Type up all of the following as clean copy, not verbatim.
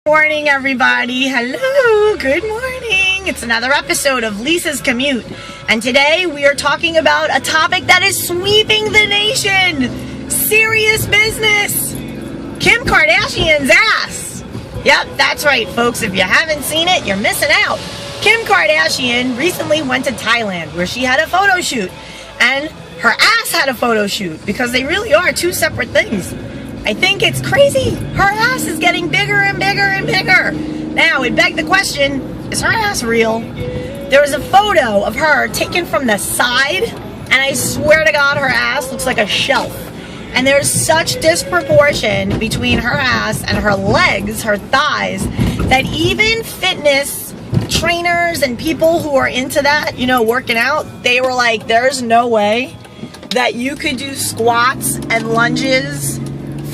Morning, everybody. Hello, good morning. It's another episode of Lisa's Commute, and today we are talking about a topic that is sweeping the nation. Serious business. Kim Kardashian's ass. Yep, that's right, folks. If you haven't seen it, you're missing out. Kim Kardashian recently went to Thailand where she had a photo shoot, and her ass had a photo shoot, because they really are two separate things. I think it's crazy. Her ass is getting bigger and bigger and bigger. Now, it begged the question, is her ass real? There was a photo of her taken from the side, and I swear to God, her ass looks like a shelf. And there's such disproportion between her ass and her legs, her thighs, that even fitness trainers and people who are into that, you know, working out, they were like, there's no way that you could do squats and lunges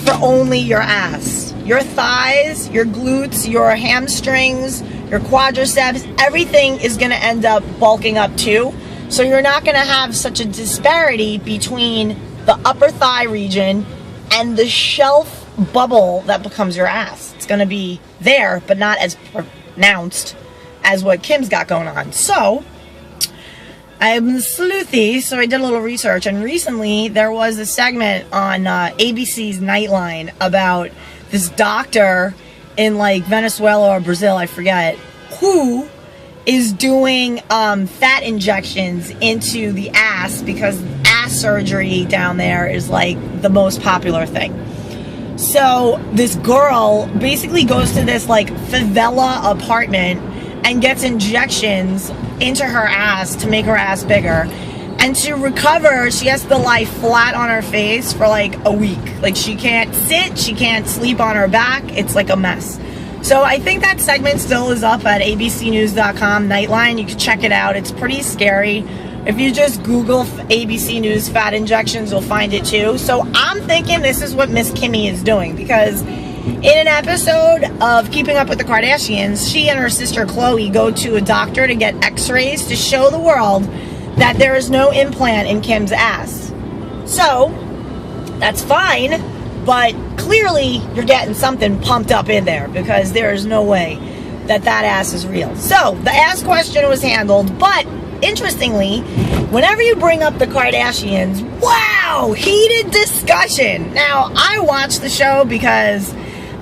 for only your ass. Your thighs, your glutes, your hamstrings, your quadriceps, everything is going to end up bulking up too. So you're not going to have such a disparity between the upper thigh region and the shelf bubble that becomes your ass. It's going to be there, but not as pronounced as what Kim's got going on. So I'm sleuthy, so I did a little research, and recently there was a segment on ABC's Nightline about this doctor in like Venezuela or Brazil, I forget, who is doing fat injections into the ass because ass surgery down there is like the most popular thing. So this girl basically goes to this like favela apartment and gets injections into her ass to make her ass bigger. And to recover, she has to lie flat on her face for like a week. Like, she can't sit, she can't sleep on her back. It's like a mess. So I think that segment still is up at abcnews.com Nightline. You can check it out. It's pretty scary. If you just Google ABC News fat injections, you'll find it too. So I'm thinking this is what Miss Kimmy is doing, because in an episode of Keeping Up with the Kardashians, she and her sister Khloe go to a doctor to get x-rays to show the world that there is no implant in Kim's ass. So, that's fine, but clearly you're getting something pumped up in there, because there is no way that that ass is real. So, the ass question was handled, but interestingly, whenever you bring up the Kardashians, wow, heated discussion. Now, I watch the show because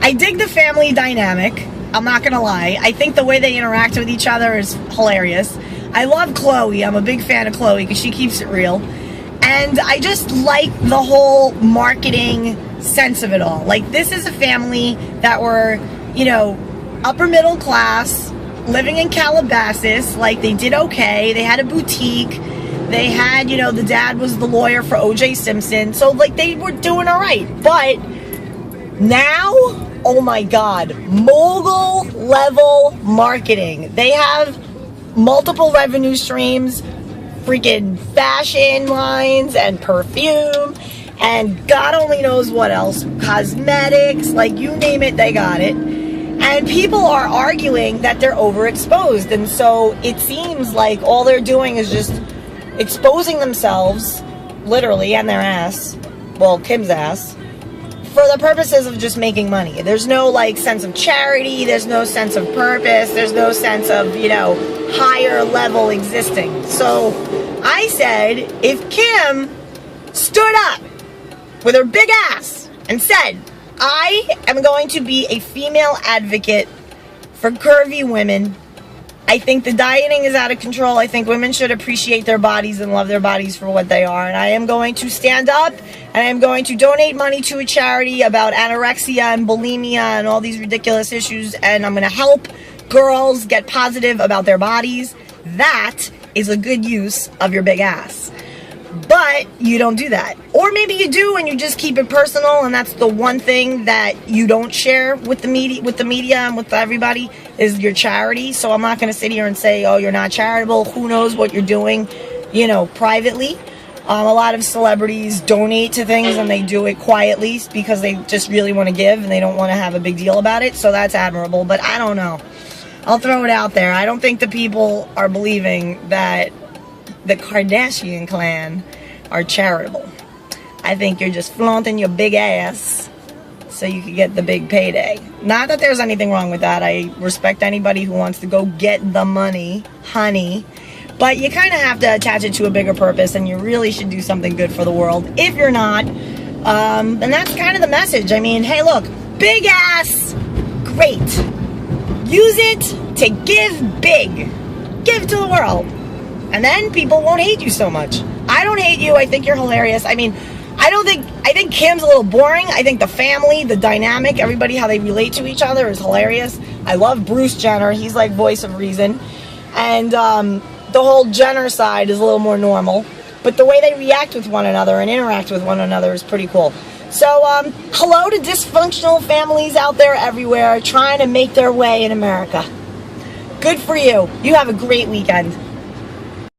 I dig the family dynamic. I'm not gonna lie. I think the way they interact with each other is hilarious. I love Khloe. I'm a big fan of Khloe because she keeps it real. And I just like the whole marketing sense of it all. Like, this is a family that were, you know, upper middle class, living in Calabasas. Like, they did okay. They had a boutique. They had, you know, the dad was the lawyer for O.J. Simpson. So, like, they were doing all right. But now, oh my God, mogul level marketing. They have multiple revenue streams, freaking fashion lines and perfume, and God only knows what else, cosmetics, like you name it, they got it. And people are arguing that they're overexposed, and so it seems like all they're doing is just exposing themselves, literally, and their ass, well, Kim's ass, for the purposes of just making money. There's no like sense of charity, there's no sense of purpose, there's no sense of, you know, higher level existing. So I said, if Kim stood up with her big ass and said, I am going to be a female advocate for curvy women, I think the dieting is out of control. I think women should appreciate their bodies and love their bodies for what they are. And I am going to stand up, and I am going to donate money to a charity about anorexia and bulimia and all these ridiculous issues. And I'm going to help girls get positive about their bodies. That is a good use of your big ass. But you don't do that. Or maybe you do and you just keep it personal, and that's the one thing that you don't share with the media and with everybody is your charity. So I'm not going to sit here and say, oh, you're not charitable. Who knows what you're doing, you know, privately. A lot of celebrities donate to things and they do it quietly because they just really want to give and they don't want to have a big deal about it. So that's admirable, but I don't know. I'll throw it out there. I don't think the people are believing that the Kardashian clan are charitable. I think you're just flaunting your big ass so you can get the big payday. Not that there's anything wrong with that. I respect anybody who wants to go get the money, honey. But you kind of have to attach it to a bigger purpose, and you really should do something good for the world. If you're not, and that's kind of the message. I mean, hey, look, big ass, great. Use it to give big. Give to the world. And then people won't hate you so much. I don't hate you. I think you're hilarious. I mean, I think Kim's a little boring. I think the family, the dynamic, everybody, how they relate to each other is hilarious. I love Bruce Jenner. He's like voice of reason. And the whole Jenner side is a little more normal. But the way they react with one another and interact with one another is pretty cool. So, hello to dysfunctional families out there everywhere trying to make their way in America. Good for you. You have a great weekend.